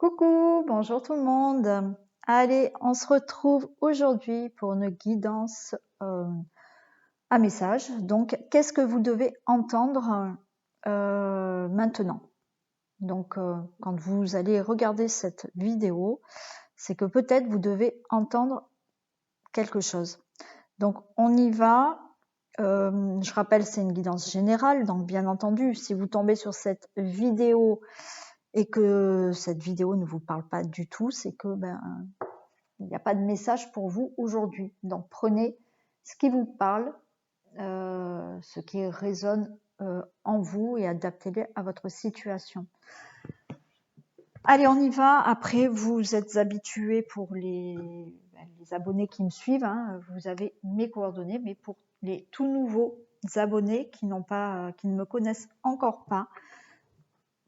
Coucou, bonjour tout le monde. Allez, on se retrouve aujourd'hui pour une guidance à message. Donc, qu'est-ce que vous devez entendre maintenant? Donc, quand vous allez regarder cette vidéo, c'est que peut-être vous devez entendre quelque chose. Donc, on y va. Je rappelle, c'est une guidance générale. Donc, bien entendu, si vous tombez sur cette vidéo et que cette vidéo ne vous parle pas du tout, c'est que il n'y a pas de message pour vous aujourd'hui. Donc prenez ce qui vous parle, ce qui résonne en vous et adaptez-le à votre situation. Allez, on y va. Après, vous êtes habitués pour les abonnés qui me suivent, hein, vous avez mes coordonnées, mais pour les tout nouveaux abonnés qui ne me connaissent encore pas,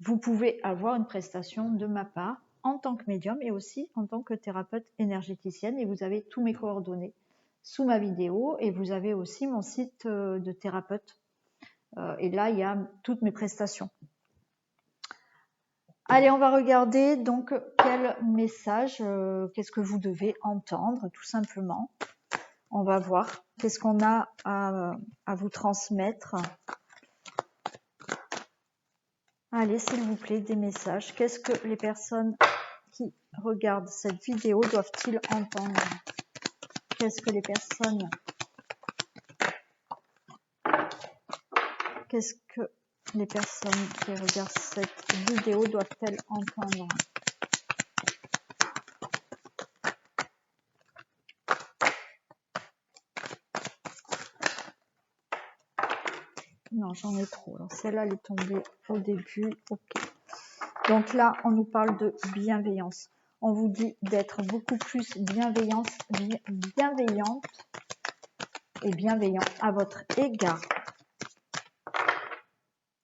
vous pouvez avoir une prestation de ma part en tant que médium et aussi en tant que thérapeute énergéticienne, et vous avez tous mes coordonnées sous ma vidéo, et vous avez aussi mon site de thérapeute, et là il y a toutes mes prestations. Allez, on va regarder donc quel message, qu'est-ce que vous devez entendre tout simplement. On va voir qu'est-ce qu'on a à vous transmettre. Allez, s'il vous plaît, des messages. Qu'est-ce que les personnes qui regardent cette vidéo doivent-ils entendre? Qu'est-ce que les personnes qui regardent cette vidéo doivent-elles entendre? Non, j'en ai trop. Alors celle-là, elle est tombée au début. Ok. Donc là, on nous parle de bienveillance. On vous dit d'être beaucoup plus bienveillante et bienveillant à votre égard.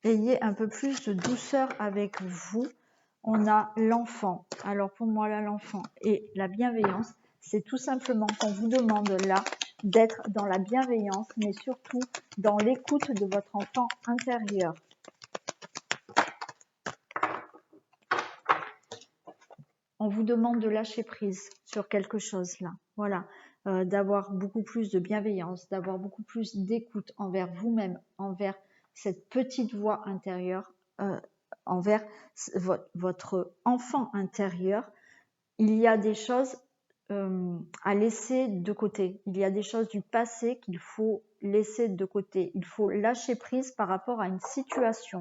Ayez un peu plus de douceur avec vous. On a l'enfant. Alors pour moi, là, l'enfant et la bienveillance, c'est tout simplement qu'on vous demande là d'être dans la bienveillance, mais surtout dans l'écoute de votre enfant intérieur. On vous demande de lâcher prise sur quelque chose là. Voilà, d'avoir beaucoup plus de bienveillance, d'avoir beaucoup plus d'écoute envers vous-même, envers cette petite voix intérieure, envers votre enfant intérieur. Il y a des choses à laisser de côté. Il y a des choses du passé qu'il faut laisser de côté. Il faut lâcher prise par rapport à une situation.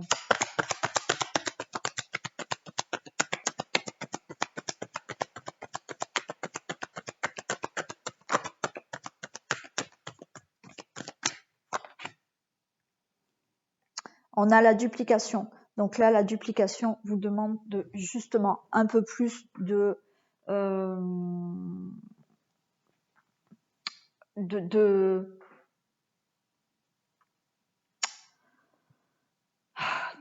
On a la duplication. Donc là, la duplication vous demande de justement un peu plus de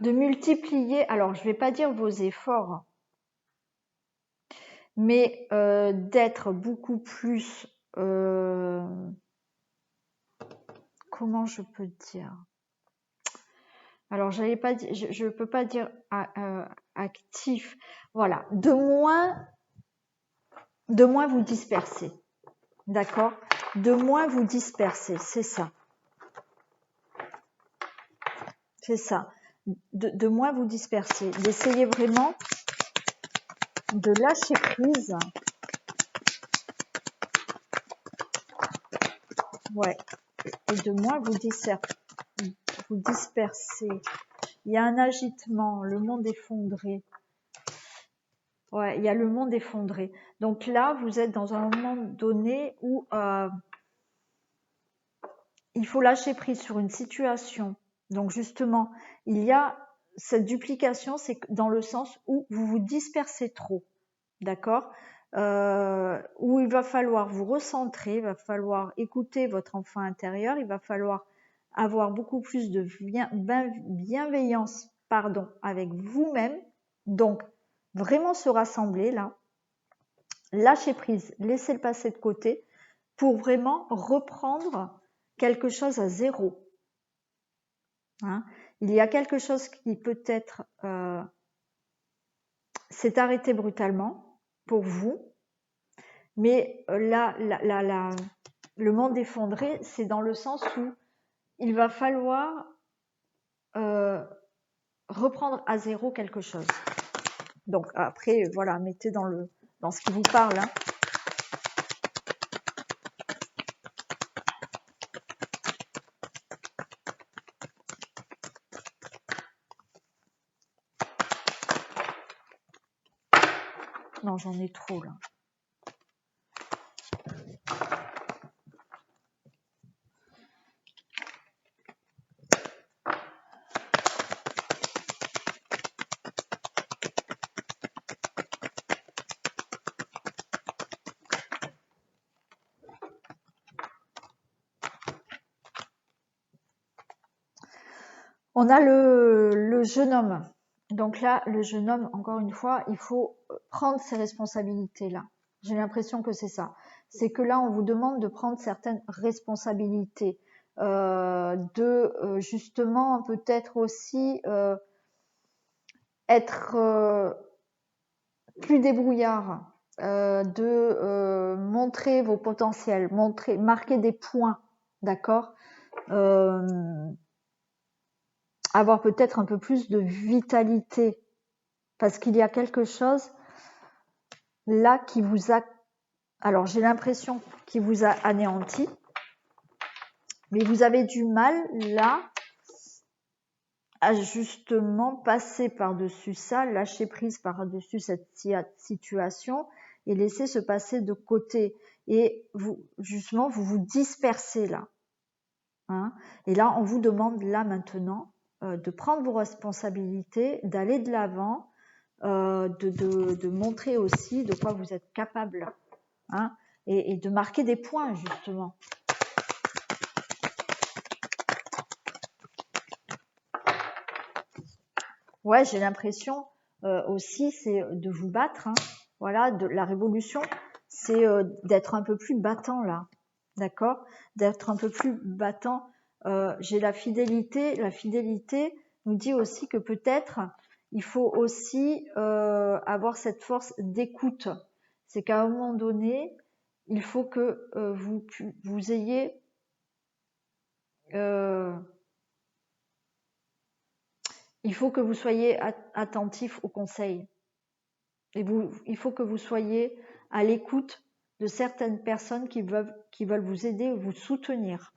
multiplier, alors je ne vais pas dire vos efforts, mais d'être beaucoup plus, comment je peux dire? Alors je ne peux pas dire actif, voilà, de moins vous disperser, d'accord? De moins vous disperser, c'est ça. C'est ça. De moins vous disperser, d'essayer vraiment de lâcher prise. Ouais. Et de moins vous disperser. Il y a un agitement, le monde effondré. Ouais, il y a le monde effondré. Donc là, vous êtes dans un moment donné où il faut lâcher prise sur une situation. Donc justement, il y a cette duplication, c'est dans le sens où vous vous dispersez trop, d'accord, où il va falloir vous recentrer, il va falloir écouter votre enfant intérieur, il va falloir avoir beaucoup plus de bienveillance, avec vous-même. Donc vraiment se rassembler là, lâcher prise, laisser le passé de côté pour vraiment reprendre quelque chose à zéro. Hein, il y a quelque chose qui peut être c'est arrêté brutalement pour vous. Mais là, le monde effondré, c'est dans le sens où il va falloir reprendre à zéro quelque chose. Donc après, voilà, mettez dans ce qui vous parle. Hein. Non, j'en ai trop là. On a le jeune homme. Donc là, le jeune homme, encore une fois, il faut prendre ses responsabilités-là. J'ai l'impression que c'est ça. C'est que là, on vous demande de prendre certaines responsabilités, justement peut-être aussi être plus débrouillard, de montrer vos potentiels, marquer des points, d'accord, avoir peut-être un peu plus de vitalité, parce qu'il y a quelque chose là qui vous a, alors j'ai l'impression qu'il vous a anéanti, mais vous avez du mal là à justement passer par-dessus ça, lâcher prise par-dessus cette situation et laisser se passer de côté. Et vous, justement, vous vous dispersez là. Hein. Et là, on vous demande là maintenant de prendre vos responsabilités, d'aller de l'avant, de montrer aussi de quoi vous êtes capable, hein, et de marquer des points justement. Ouais, j'ai l'impression aussi, c'est de vous battre. Hein. Voilà, de la révolution, c'est d'être un peu plus battant là, d'accord, d'être un peu plus battant. J'ai la fidélité. La fidélité nous dit aussi que peut-être il faut aussi avoir cette force d'écoute. C'est qu'à un moment donné, il faut que vous ayez il faut que vous soyez attentif aux conseils. Et il faut que vous soyez à l'écoute de certaines personnes qui veulent vous aider ou vous soutenir.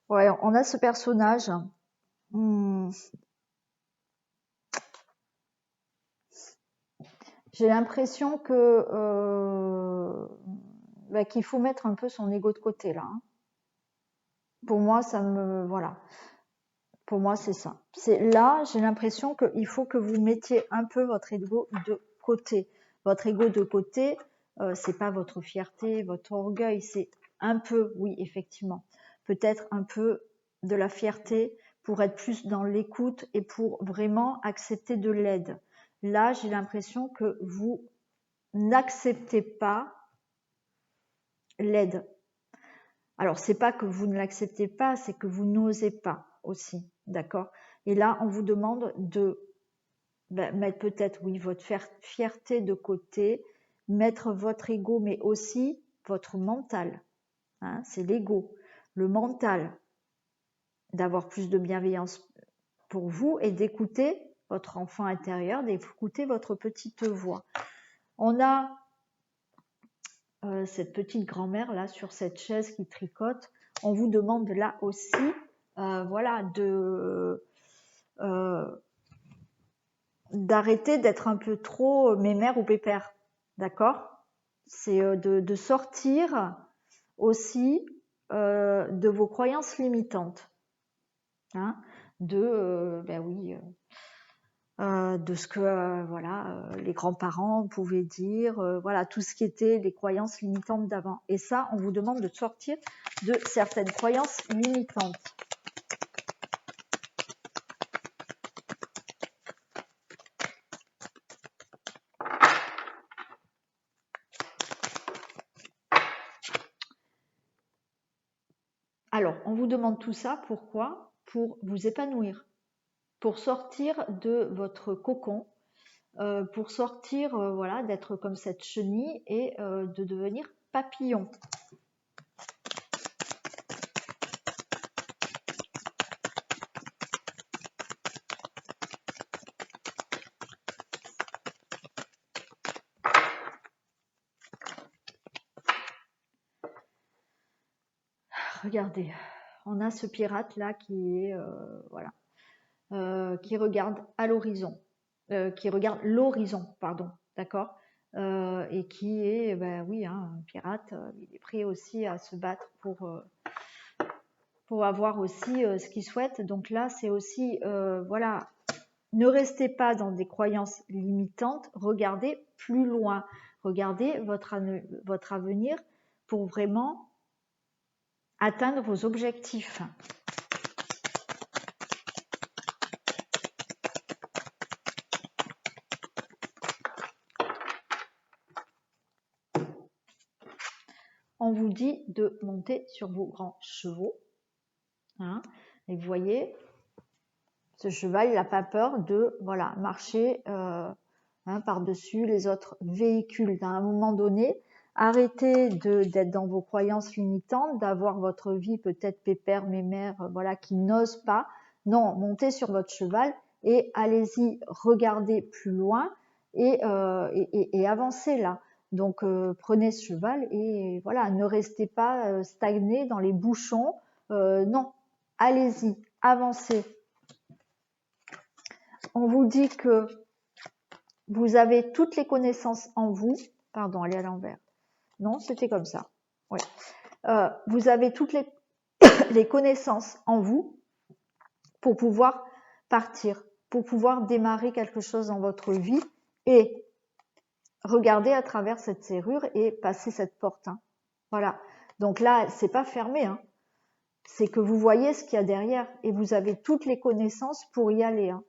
Ouais, on a ce personnage. J'ai l'impression que qu'il faut mettre un peu son ego de côté là. Hein. Pour moi, voilà. Pour moi, c'est ça. C'est là, j'ai l'impression qu'il faut que vous mettiez un peu votre ego de côté. Votre ego de côté, c'est pas votre fierté, votre orgueil, c'est un peu, oui, effectivement, peut-être un peu de la fierté pour être plus dans l'écoute et pour vraiment accepter de l'aide. Là, j'ai l'impression que vous n'acceptez pas l'aide. Alors, c'est pas que vous ne l'acceptez pas, c'est que vous n'osez pas aussi, d'accord? Et là, on vous demande de mettre peut-être, oui, votre fierté de côté, mettre votre ego, mais aussi votre mental. Hein, c'est l'ego, le mental, d'avoir plus de bienveillance pour vous et d'écouter votre enfant intérieur, d'écouter votre petite voix. On a cette petite grand-mère là sur cette chaise qui tricote. On vous demande là aussi, voilà, d'arrêter d'être un peu trop mémère ou pépère, d'accord? C'est de sortir aussi de vos croyances limitantes, hein, de ce que voilà les grands-parents pouvaient dire, voilà tout ce qui était les croyances limitantes d'avant. Et ça, on vous demande de sortir de certaines croyances limitantes. on vous demande tout ça, pourquoi? Pour vous épanouir, pour sortir de votre cocon, pour sortir, voilà, d'être comme cette chenille et de devenir papillon. Regardez, on a ce pirate là qui est voilà, qui regarde à l'horizon, qui regarde l'horizon, pardon, d'accord, et qui est, ben oui, hein, un pirate, il est prêt aussi à se battre pour avoir aussi ce qu'il souhaite. Donc là, c'est aussi, voilà, ne restez pas dans des croyances limitantes, regardez plus loin, regardez votre avenir pour vraiment atteindre vos objectifs. On vous dit de monter sur vos grands chevaux. Hein, et vous voyez, ce cheval, il n'a pas peur de voilà, marcher par-dessus les autres véhicules. À un moment donné, arrêtez d'être dans vos croyances limitantes, d'avoir votre vie peut-être pépère, mémère, voilà, qui n'osent pas. Non, montez sur votre cheval et allez-y, regardez plus loin et avancez là. Donc prenez ce cheval et voilà, ne restez pas stagné dans les bouchons. Non, allez-y, avancez. On vous dit que vous avez toutes les connaissances en vous. Pardon, elle est à l'envers. Non, c'était comme ça. Ouais. Vous avez toutes les connaissances en vous pour pouvoir partir, pour pouvoir démarrer quelque chose dans votre vie et regarder à travers cette serrure et passer cette porte. Hein. Voilà. Donc là, c'est pas fermé. Hein. C'est que vous voyez ce qu'il y a derrière et vous avez toutes les connaissances pour y aller. Hein.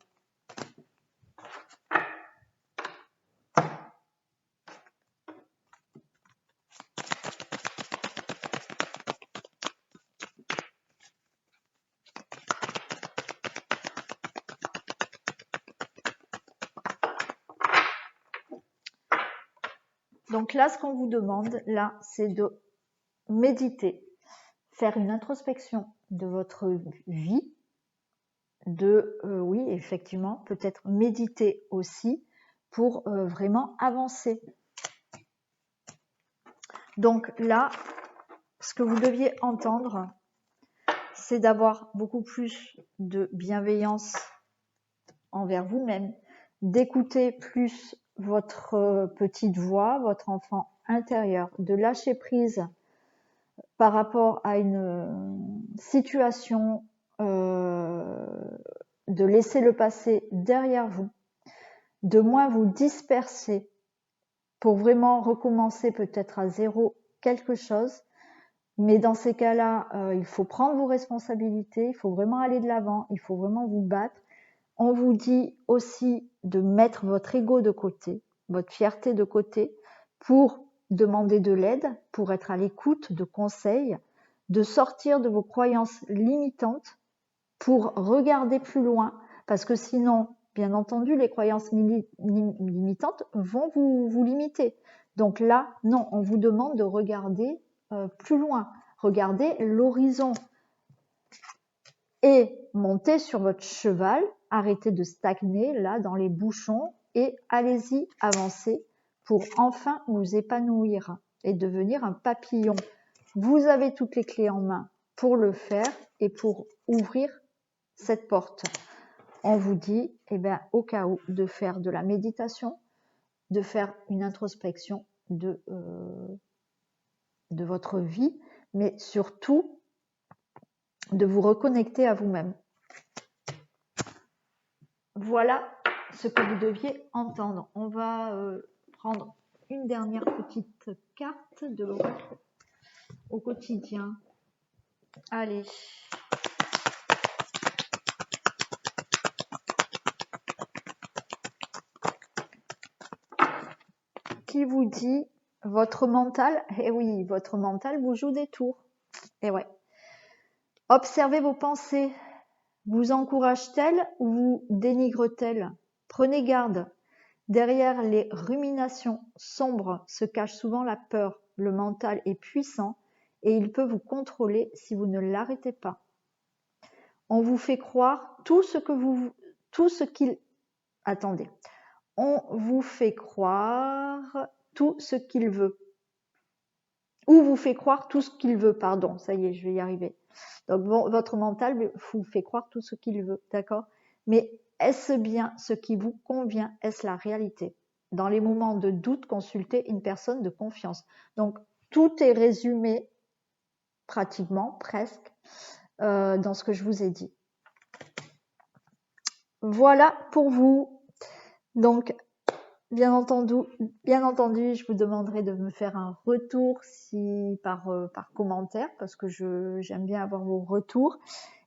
Donc là, ce qu'on vous demande, là, c'est de méditer, faire une introspection de votre vie, oui, effectivement, peut-être méditer aussi pour vraiment avancer. Donc là, ce que vous deviez entendre, c'est d'avoir beaucoup plus de bienveillance envers vous-même, d'écouter plus votre petite voix, votre enfant intérieur, de lâcher prise par rapport à une situation, de laisser le passé derrière vous, de moins vous disperser pour vraiment recommencer peut-être à zéro quelque chose. Mais dans ces cas-là, il faut prendre vos responsabilités, il faut vraiment aller de l'avant, il faut vraiment vous battre. On vous dit aussi de mettre votre ego de côté, votre fierté de côté, pour demander de l'aide, pour être à l'écoute de conseils, de sortir de vos croyances limitantes, pour regarder plus loin, parce que sinon, bien entendu, les croyances limitantes vont vous limiter. Donc là, non, on vous demande de regarder plus loin, regardez l'horizon et montez sur votre cheval, arrêtez de stagner là dans les bouchons et allez-y, avancez pour enfin vous épanouir et devenir un papillon. Vous avez toutes les clés en main pour le faire et pour ouvrir cette porte. On vous dit, eh bien, au cas où, de faire de la méditation, de faire une introspection de votre vie, mais surtout de vous reconnecter à vous-même. Voilà ce que vous deviez entendre. On va prendre une dernière petite carte de l'oracle au quotidien. Allez. Qui vous dit votre mental, eh oui, votre mental vous joue des tours. Eh ouais. Observez vos pensées. Vous encourage-t-elle ou vous dénigre-t-elle? Prenez garde. Derrière les ruminations sombres se cache souvent la peur. Le mental est puissant et il peut vous contrôler si vous ne l'arrêtez pas. On vous fait croire tout ce qu'il... Attendez. On vous fait croire tout ce qu'il veut. Ou vous fait croire tout ce qu'il veut, pardon. Ça y est, je vais y arriver. Donc, votre mental vous fait croire tout ce qu'il veut, d'accord? Mais est-ce bien ce qui vous convient? Est-ce la réalité? Dans les moments de doute, consultez une personne de confiance. Donc, tout est résumé, pratiquement, presque, dans ce que je vous ai dit. Voilà pour vous. Donc, bien entendu, je vous demanderai de me faire un retour par commentaire, parce que j'aime bien avoir vos retours.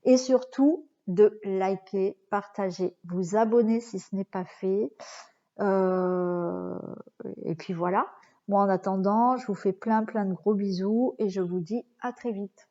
Et surtout, de liker, partager, vous abonner si ce n'est pas fait. Et puis voilà. Moi, en attendant, je vous fais plein de gros bisous et je vous dis à très vite.